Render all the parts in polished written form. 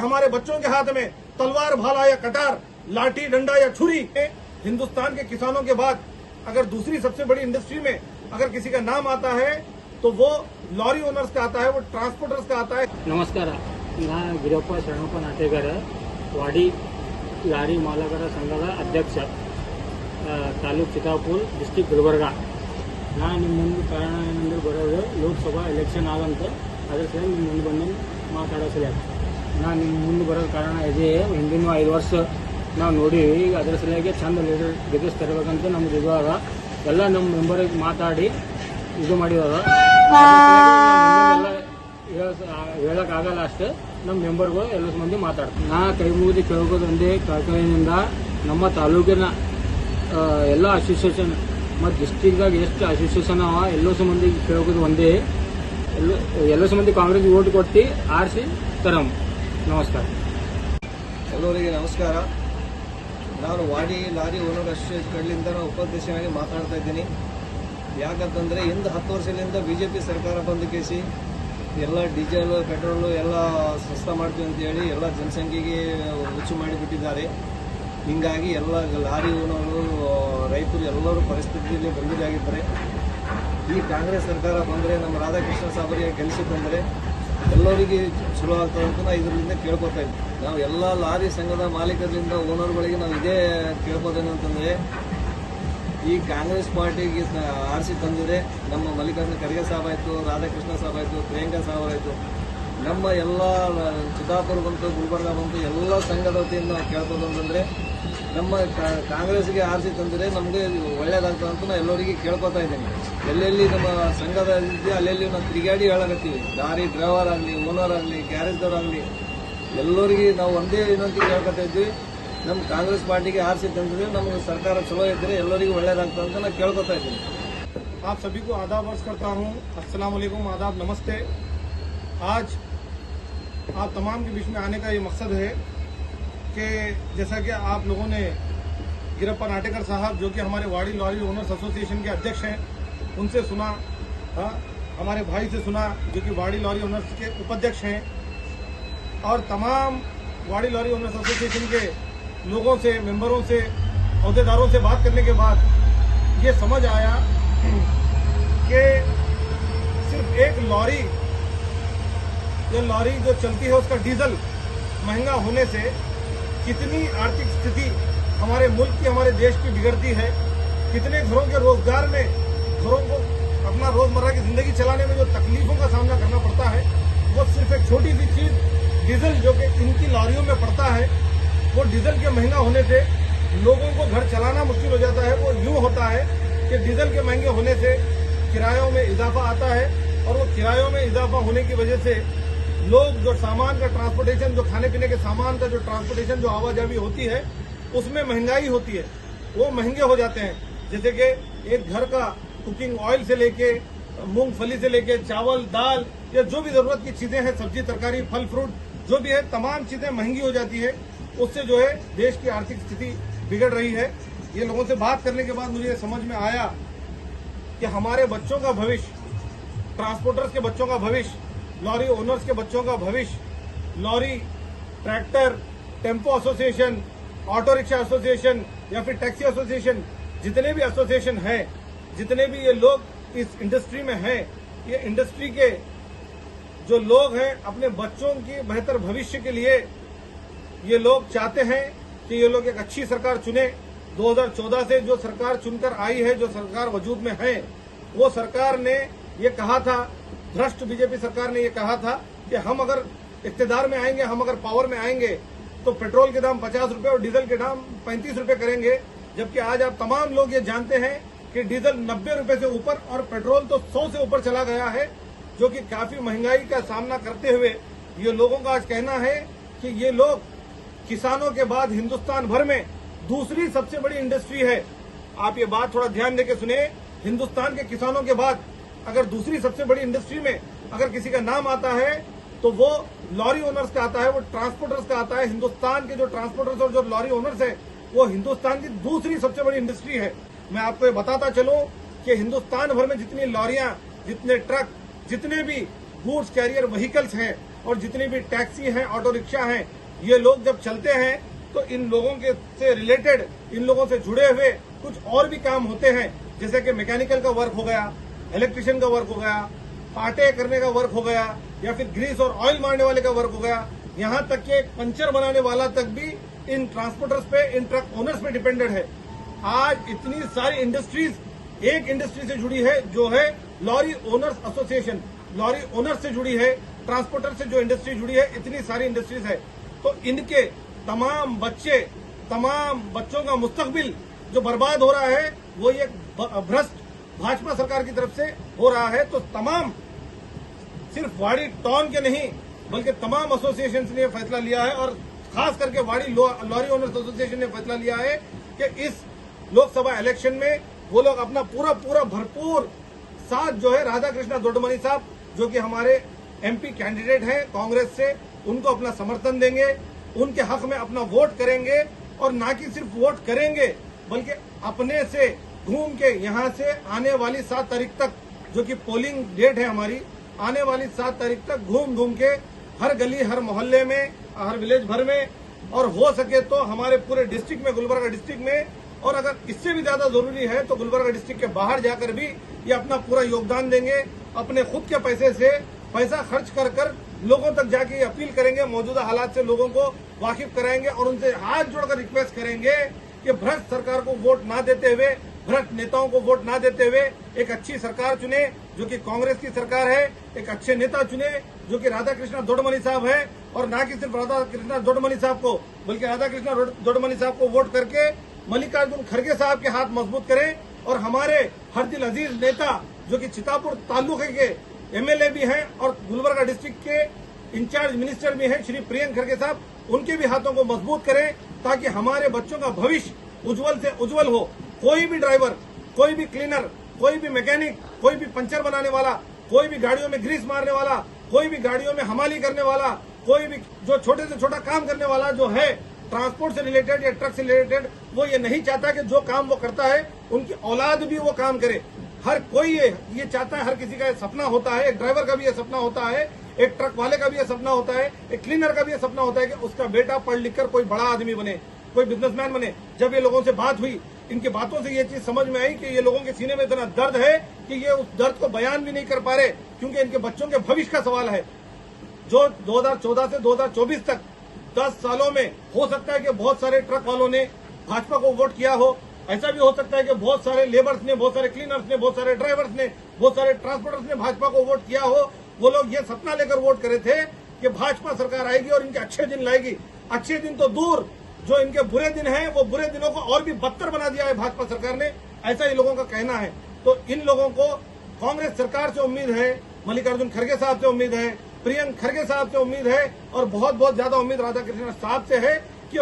हमारे बच्चों के हाथ में तलवार, भाला या कटार, लाठी, डंडा या छुरी। हिंदुस्तान के किसानों के बाद अगर दूसरी सबसे बड़ी इंडस्ट्री में अगर किसी का नाम आता है तो वो लॉरी ओनर्स का आता है, वो ट्रांसपोर्टर्स का आता है। नमस्कार, ನಾ ಗಿರಪ್ಪ ಶರಣಪ್ಪ ನಾಟೇಗರ ವಾಡಿ ಲಾರಿ ಮಾಲಕರ ಸಂಘದ ಅಧ್ಯಕ್ಷ, ತಾಲೂಕು ಚಿತ್ತಾಪುರ್, ಡಿಸ್ಟಿಕ್ ಗುಲ್ಬರ್ಗ. ನಾ ನಿಮ್ಮ ಮುಂದೆ ಕಾರಣ ಏನಂದ್ರೆ ಬರೋದು ಲೋಕಸಭಾ ಎಲೆಕ್ಷನ್ ಆಗಂತ, ಅದ್ರ ಸಲ ನಿಮ್ಮ ಮುಂದೆ ಬಂದು ಮಾತಾಡೋ ಸಲ ನಾ ನಿಮ್ಮ ಮುಂದೆ ಬರೋದು ಕಾರಣ ಇದೆ. ಹಿಂದಿನ 5 ವರ್ಷ ನಾವು ನೋಡೀವಿ. ಈಗ ಅದ್ರ ಸಲುವಾಗಿ ಚಂದ ಲೀಡರ್ ಗೆಲ್ಲಿಸ್ತಿರ್ಬೇಕಂತ ನಮ್ಗೆ ಇವಾಗ ಎಲ್ಲ ನಮ್ಮ ಮೆಂಬರಿಗೆ ಮಾತಾಡಿ ಇದು ಮಾಡಿದಾರ. ಹೇಳೋಕ್ಕಾಗಲ್ಲ ಅಷ್ಟೇ, ನಮ್ಮ ಮೆಂಬರ್ಗಳು ಎಲ್ಲ ಮಂದಿ ಮಾತಾಡ್ತಾರೆ. ನಾ ಕೈ ಮುಗಿದು ಕೇಳ್ಕೋದಂದೇ ಕಳಕಳಿನಿಂದ ನಮ್ಮ ತಾಲೂಕಿನ ಎಲ್ಲ ಅಸೋಸಿಯೇಷನ್ ಮತ್ತು ಡಿಸ್ಟಿಕ್ದಾಗ ಎಷ್ಟು ಅಸೋಸಿಯೇಷನ್ ಅವ ಎಲ್ಲೋ ಸಂಬಂಧಿ ಕೇಳ್ಕೋದು ಒಂದೇ, ಎಲ್ಲೋ ಸಂಬಂಧಿ ಕಾಂಗ್ರೆಸ್ ಓಟ್ ಕೊಟ್ಟು ಆರಿಸಿ ತರಂ. ನಮಸ್ಕಾರ. ಎಲ್ಲರಿಗೆ ನಮಸ್ಕಾರ. ನಾನು ವಾಡಿ ಲಾರಿ ಓನರ್ ಅಸೋಸಿಯೇಷನ್ ಕಡೆಯಿಂದ ಉಪಾಧ್ಯಕ್ಷನಾಗಿ ಮಾತಾಡ್ತಾ ಇದ್ದೀನಿ. ಯಾಕಂತಂದರೆ ಇಂದು 10 ವರ್ಷದಿಂದ BJP ಸರ್ಕಾರ ಬಂದು ಕೇಸಿ ಎಲ್ಲ ಡೀಸೆಲ್, ಪೆಟ್ರೋಲು ಎಲ್ಲ ಸಸ್ತಾ ಮಾಡ್ತೀವಿ ಅಂತೇಳಿ ಎಲ್ಲ ಜನಸಂಖ್ಯೆಗೆ ಹುಚ್ಚು ಮಾಡಿಬಿಟ್ಟಿದ್ದಾರೆ. ಹೀಗಾಗಿ ಎಲ್ಲ ಲಾರಿ ಓನರು, ರೈತರು ಎಲ್ಲರೂ ಪರಿಸ್ಥಿತಿಯಲ್ಲಿ ಗಂಭೀರಾಗಿದ್ದಾರೆ. ಈ ಕಾಂಗ್ರೆಸ್ ಸರ್ಕಾರ ಬಂದರೆ ನಮ್ಮ ರಾಧಾಕೃಷ್ಣ ಸಾಬರಿಗೆ ಗೆಲ್ಲಿಸಿಕೊಂಡ್ರೆ ಎಲ್ಲರಿಗೆ ಚಲೋ ಆಗ್ತದೆ ಅಂತ ನಾವು ಇದರಿಂದ ಕೇಳ್ಕೊತಾ ಇದ್ವಿ. ನಾವು ಎಲ್ಲ ಲಾರಿ ಸಂಘದ ಮಾಲೀಕರಿಂದ ಓನರ್ಗಳಿಗೆ ನಾವು ಇದೇ ಕೇಳ್ಬೋದೇನು ಅಂತಂದರೆ, ಈ ಕಾಂಗ್ರೆಸ್ ಪಾರ್ಟಿಗೆ ಆರಿಸಿ ತಂದಿದೆ ನಮ್ಮ ಮಲ್ಲಿಕಾರ್ಜುನ ಖರ್ಗೆ ಸಾಬ್ ಆಯಿತು, ರಾಧಾಕೃಷ್ಣ ಸಾಬ್ ಆಯಿತು, ಪ್ರಿಯಾಂಕಾ ಸಾಬ್ ಆಯಿತು, ನಮ್ಮ ಎಲ್ಲ ಚಿತ್ತಾಪುರ ಬಂತು, ಗುಲ್ಬರ್ಗ ಬಂತು, ಎಲ್ಲ ಸಂಘದ ವತಿಯಿಂದ ನಾವು ಕೇಳ್ಬೋದು ಅಂತಂದರೆ ನಮ್ಮ ಕಾಂಗ್ರೆಸ್ಗೆ ಆರಿಸಿ ತಂದರೆ ನಮಗೆ ಒಳ್ಳೇದಾಗ್ತದೆ ಅಂತ ನಾನು ಎಲ್ಲರಿಗೆ ಕೇಳ್ಕೊತಾ ಇದ್ದೀನಿ. ಎಲ್ಲೆಲ್ಲಿ ನಮ್ಮ ಸಂಘದ ಇದೆಯೋ ಅಲ್ಲೆಲ್ಲಿ ನಾವು ತಿರುಗಾಡಿ ಹೇಳಕತ್ತೀವಿ. ಲಾರಿ ಡ್ರೈವರ್ ಆಗಲಿ, ಓನರ್ ಆಗಲಿ, ಗ್ಯಾರೇಜ್ದವ್ರಾಗಲಿ ಎಲ್ಲರಿಗೆ ನಾವು ಒಂದೇ ವಿನಂತಿ ಕೇಳ್ಕೊತಾ ಇದ್ವಿ, ನಮ್ಮ ಕಾಂಗ್ರೆಸ್ ಪಾर्टी आरसी तंದ್ರೆ ನಮಗೆ ಸರ್ಕಾರ ಚಲೋ ಇದ್ದರೆ ಎಲ್ಲರಿಗೂ ಒಳ್ಳೆಯದಾಗ್ತದೆ ಅಂತ ನಾನು ಕೇಳ್ಕೊತಾ ಇದ್ದೀನಿ. आप सभी को आदाब अर्ज करता हूँ. अस्सलाम वालेकुम, आदाब, नमस्ते. आज आप तमाम के बीच में आने का ये मकसद है कि जैसा कि आप लोगों ने गिरप्पा नाटेकर साहब, जो कि हमारे वाड़ी लॉरी ओनर्स एसोसिएशन के अध्यक्ष हैं, उनसे सुना, हमारे भाई से सुना जो कि वाड़ी लॉरी ओनर्स के उपाध्यक्ष हैं, और तमाम वाड़ी लॉरी ओनर्स एसोसिएशन के लोगों से, मेंबरों से, अहदेदारों से बात करने के बाद ये समझ आया कि सिर्फ एक लॉरी, ये लॉरी जो चलती है उसका डीजल महंगा होने से कितनी आर्थिक स्थिति हमारे मुल्क की, हमारे देश की बिगड़ती है, कितने घरों के रोजगार में, घरों को अपना रोजमर्रा की जिंदगी चलाने में जो तकलीफों का सामना करना पड़ता है, वो सिर्फ एक छोटी सी चीज डीजल जो कि इनकी लॉरियों में पड़ता है, वो डीजल के महंगा होने से लोगों को घर चलाना मुश्किल हो जाता है. वो यूं होता है कि डीजल के महंगे होने से किरायों में इजाफा आता है, और वो किरायों में इजाफा होने की वजह से लोग जो सामान का ट्रांसपोर्टेशन, जो खाने पीने के सामान का जो ट्रांसपोर्टेशन, जो आवाजाही होती है, उसमें महंगाई होती है, वो महंगे हो जाते हैं. जैसे कि एक घर का कुकिंग ऑयल से लेके, मूंगफली से लेके, चावल, दाल, या जो भी जरूरत की चीजें हैं, सब्जी, तरकारी, फल फ्रूट जो भी है, तमाम चीजें महंगी हो जाती है. उससे जो है देश की आर्थिक स्थिति बिगड़ रही है. ये लोगों से बात करने के बाद मुझे समझ में आया कि हमारे बच्चों का भविष्य, ट्रांसपोर्टर्स के बच्चों का भविष्य, लॉरी ओनर्स के बच्चों का भविष्य, lorry, tractor, tempo association, auto rickshaw association या फिर टैक्सी एसोसिएशन, जितने भी एसोसिएशन हैं, जितने भी ये लोग इस इंडस्ट्री में हैं, ये इंडस्ट्री के जो लोग हैं, अपने बच्चों की बेहतर भविष्य के लिए ये लोग चाहते हैं कि ये लोग एक अच्छी सरकार चुने. 2014 से जो सरकार चुनकर आई है, जो सरकार वजूद में है, वो सरकार ने ये कहा था, भ्रष्ट बीजेपी सरकार ने ये कहा था कि हम अगर इख्तिदार में आएंगे, हम अगर पावर में आएंगे तो पेट्रोल के दाम 50 रुपए और डीजल के दाम 35 रुपए करेंगे. जबकि आज आप तमाम लोग ये जानते हैं कि डीजल 90 रुपए से ऊपर और पेट्रोल तो 100 से ऊपर चला गया है, जो कि काफी महंगाई का सामना करते हुए ये लोगों का आज कहना है कि ये लोग किसानों के बाद हिंदुस्तान भर में दूसरी सबसे बड़ी इंडस्ट्री है. आप ये बात थोड़ा ध्यान देके सुने. हिंदुस्तान के किसानों के बाद अगर दूसरी सबसे बड़ी इंडस्ट्री में अगर किसी का नाम आता है तो वो लॉरी ओनर्स का आता है, वो ट्रांसपोर्टर्स का आता है. हिंदुस्तान के जो ट्रांसपोर्टर्स और जो लॉरी ओनर्स है, वो हिंदुस्तान की दूसरी सबसे बड़ी इंडस्ट्री है. मैं आपको ये बताता चलूं कि हिंदुस्तान भर में जितनी लॉरियां, जितने ट्रक, जितने भी गुड्स कैरियर व्हीकल्स हैं, और जितनी भी टैक्सी हैं, ऑटो रिक्शा हैं, ये लोग जब चलते हैं तो इन लोगों के से रिलेटेड, इन लोगों से जुड़े हुए कुछ और भी काम होते हैं, जैसे कि मैकेनिकल का वर्क हो गया, इलेक्ट्रिशियन का वर्क हो गया, पाटे करने का वर्क हो गया, या फिर ग्रीस और ऑयल मारने वाले का वर्क हो गया, यहाँ तक कि पंचर बनाने वाला तक भी इन ट्रांसपोर्टर्स पे, इन ट्रक ओनर्स पे डिपेंडेंट है। आज इतनी सारी इंडस्ट्रीज एक इंडस्ट्री से जुड़ी है जो है lorry owners association, lorry owners से जुड़ी है, ट्रांसपोर्टर से जो इंडस्ट्री जुड़ी है, इतनी सारी इंडस्ट्रीज है। तो इनके तमाम बच्चों का मुस्तकबिल जो बर्बाद हो रहा है वो ये भ्रष्ट भाजपा सरकार की तरफ से हो रहा है। तो तमाम, सिर्फ वाड़ी टाउन के नहीं बल्कि तमाम एसोसिएशन ने फैसला लिया है, और खास करके वाड़ी लॉरी ओनर्स एसोसिएशन ने फैसला लिया है कि इस लोकसभा इलेक्शन में वो लोग अपना पूरा भरपूर साथ जो है राधा कृष्णा दोड्डमनी साहब, जो कि हमारे एमपी कैंडिडेट हैं कांग्रेस से, उनको अपना समर्थन देंगे, उनके हक में अपना वोट करेंगे, और ना कि सिर्फ वोट करेंगे बल्कि अपने से घूम के यहाँ से आने वाली 7 तारीख तक, जो कि पोलिंग डेट है हमारी, आने वाली 7 तारीख तक घूम के हर गली, हर मोहल्ले में, हर विलेज भर में, और हो सके तो हमारे पूरे डिस्ट्रिक्ट में, गुलबर्गा डिस्ट्रिक्ट में, और अगर इससे भी ज्यादा जरूरी है तो गुलबर्गा डिस्ट्रिक्ट के बाहर जाकर भी ये अपना पूरा योगदान देंगे। अपने खुद के पैसे से पैसा खर्च कर लोगों तक जाके अपील करेंगे, मौजूदा हालात से लोगों को वाकिफ कराएंगे, और उनसे हाथ जोड़कर रिक्वेस्ट करेंगे कि भ्रष्ट सरकार को वोट ना देते हुए, भ्रष्ट नेताओं को वोट ना देते हुए एक अच्छी सरकार चुने जो कि कांग्रेस की सरकार है, एक अच्छे नेता चुने जो कि राधा कृष्णा दोड्डमनी साहब है, और ना कि सिर्फ राधा कृष्णा दोड्डमनी साहब को बल्कि राधा कृष्णा दोड्डमनी साहब को वोट करके मल्लिकार्जुन खड़गे साहब के हाथ मजबूत करें, और हमारे हर दिल अजीज नेता जो कि चितापुर तालुके के एमएलए भी हैं और गुलबर्गा डिस्ट्रिक्ट के इंचार्ज मिनिस्टर भी हैं श्री प्रियंक खड़गे साहब, उनके भी हाथों को मजबूत करें ताकि हमारे बच्चों का भविष्य उज्जवल से उज्जवल हो। कोई भी ड्राइवर, कोई भी क्लीनर, कोई भी मैकेनिक, कोई भी पंचर बनाने वाला, कोई भी गाड़ियों में ग्रीस मारने वाला, कोई भी गाड़ियों में हमाली करने वाला, कोई भी जो छोटे से छोटा काम करने वाला जो है ट्रांसपोर्ट से रिलेटेड या ट्रक से रिलेटेड, वो ये नहीं चाहता कि जो काम वो करता है उनकी औलाद भी वो काम करे। हर कोई ये चाहता है, हर किसी का ये सपना होता है, एक ड्राइवर का भी ये सपना होता है, एक ट्रक वाले का भी ये सपना होता है, एक क्लीनर का भी ये सपना होता है कि उसका बेटा पढ़ लिख कर कोई बड़ा आदमी बने, कोई बिजनेसमैन बने। जब ये लोगों से बात हुई, इनकी बातों से ये चीज समझ में आई कि ये लोगों के सीने में इतना दर्द है कि ये उस दर्द को बयान भी नहीं कर पा रहे, क्योंकि इनके बच्चों के भविष्य का सवाल है। जो 2014 से 2024 तक 10 सालों में हो सकता है कि बहुत सारे ट्रक वालों ने भाजपा को वोट किया हो, ऐसा भी हो सकता है कि बहुत सारे लेबर्स ने, बहुत सारे क्लीनर्स ने, बहुत सारे ड्राइवर्स ने, बहुत सारे ट्रांसपोर्टर्स ने भाजपा को वोट किया हो। वो लोग ये सपना लेकर वोट करे थे कि भाजपा सरकार आएगी और इनके अच्छे दिन लाएगी। अच्छे दिन तो दूर, जो इनके बुरे दिन हैं वो बुरे दिनों को और भी बदतर बना दिया है भाजपा सरकार ने, ऐसा ही लोगों का कहना है। तो इन लोगों को कांग्रेस सरकार से उम्मीद है, मल्लिकार्जुन खड़गे साहब से उम्मीद है, प्रियंक खड़गे साहब से उम्मीद है, और बहुत ज्यादा उम्मीद राधा कृष्णा साहब से है कि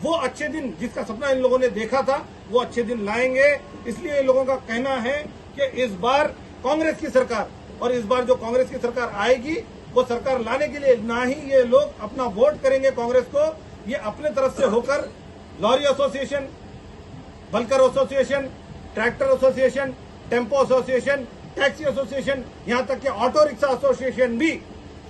वो अच्छे दिन जिसका सपना इन लोगों ने देखा था वो अच्छे दिन लाएंगे। इसलिए इन लोगों का कहना है कि इस बार कांग्रेस की सरकार, और इस बार जो कांग्रेस की सरकार आएगी वो सरकार लाने के लिए ना ही ये लोग अपना वोट करेंगे कांग्रेस को, ये अपने तरफ से होकर lorry association, bulker association, tractor association, tempo association, taxi association, यहाँ तक कि ऑटो रिक्शा एसोसिएशन भी,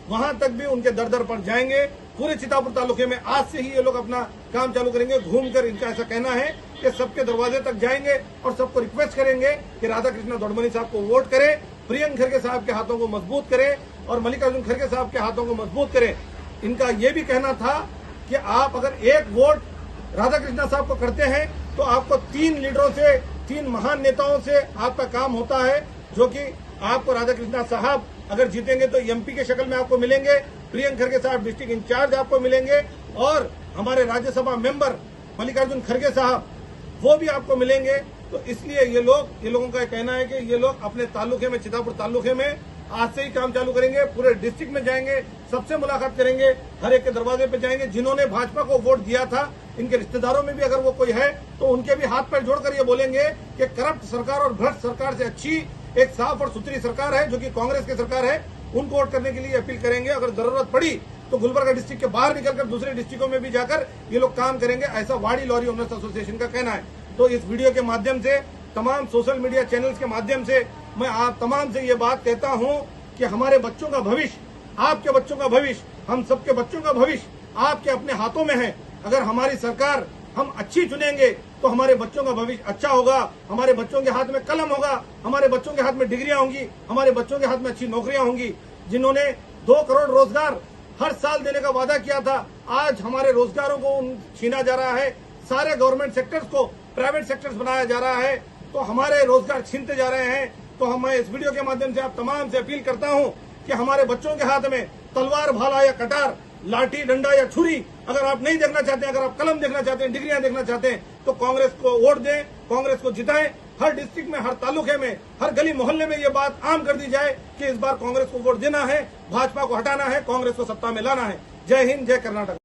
वहां तक भी उनके दर पर जाएंगे। पूरे चितापुर तालुके में आज से ही ये लोग अपना काम चालू करेंगे। घूमकर इनका ऐसा कहना है कि सबके दरवाजे तक जाएंगे और सबको रिक्वेस्ट करेंगे कि राधा कृष्णा दोड्डमनी साहब को वोट करें, प्रियंक खड़गे साहब के हाथों को मजबूत करें और मल्लिकार्जुन खड़गे साहब के हाथों को मजबूत करें। इनका ये भी कहना था कि आप अगर एक वोट राधा कृष्णा साहब को करते हैं तो आपको 3 लीडरों से, 3 महान नेताओं से आपका काम होता है, जो कि आपको राधा कृष्णा साहब अगर जीतेंगे तो एमपी के शक्ल में आपको मिलेंगे, प्रियंक खड़गे साहब डिस्ट्रिक्ट इंचार्ज आपको मिलेंगे, और हमारे राज्यसभा मेंबर मल्लिकार्जुन खड़गे साहब वो भी आपको मिलेंगे। तो इसलिए ये लोगों का कहना है कि ये लोग अपने तालुके में, चितापुर तालुके में आज से ही काम चालू करेंगे, पूरे डिस्ट्रिक्ट में जाएंगे, सबसे मुलाकात करेंगे, हर एक के दरवाजे पे जाएंगे। जिन्होंने भाजपा को वोट दिया था, इनके रिश्तेदारों में भी अगर वो कोई है तो उनके भी हाथ पैर जोड़कर ये बोलेंगे कि करप्ट सरकार और भ्रष्ट सरकार से अच्छी एक साफ और सुथरी सरकार है जो कि कांग्रेस की सरकार है, उनको वोट करने के लिए अपील करेंगे। अगर जरूरत पड़ी तो गुलबर्गा डिस्ट्रिक्ट के बाहर निकलकर दूसरे डिस्ट्रिक्टों में भी जाकर ये लोग काम करेंगे, ऐसा वाड़ी लॉरी ओनर्स एसोसिएशन का कहना है। तो इस वीडियो के माध्यम से, तमाम सोशल मीडिया चैनल्स के माध्यम से मैं आप तमाम से ये बात कहता हूं कि हमारे बच्चों का भविष्य आपके बच्चों का भविष्य, हम सबके बच्चों का भविष्य आपके अपने हाथों में है। अगर हमारी सरकार हम अच्छी चुनेंगे तो हमारे बच्चों का भविष्य अच्छा होगा, हमारे बच्चों के हाथ में कलम होगा, हमारे बच्चों के हाथ में डिग्रियां होंगी, हमारे बच्चों के हाथ में अच्छी नौकरियां होंगी। जिन्होंने 2 करोड़ रोजगार हर साल देने का वादा किया था, आज हमारे रोजगारों को छीना जा रहा है, सारे गवर्नमेंट सेक्टर्स को प्राइवेट सेक्टर्स बनाया जा रहा है, तो हमारे रोजगार छीनते जा रहे हैं। तो मैं इस वीडियो के माध्यम से आप तमाम से अपील करता हूं कि हमारे बच्चों के हाथ में तलवार, भाला या कटार, लाठी, डंडा या छुरी अगर आप नहीं देखना चाहते हैं, अगर आप कलम देखना चाहते हैं, डिग्रियां देखना चाहते हैं, तो कांग्रेस को वोट दें, कांग्रेस को जिताएं। हर डिस्ट्रिक्ट में, हर तालुके में, हर गली मोहल्ले में ये बात आम कर दी जाए कि इस बार कांग्रेस को वोट देना है, भाजपा को हटाना है, कांग्रेस को सत्ता में लाना है। जय हिंद, जय कर्नाटक।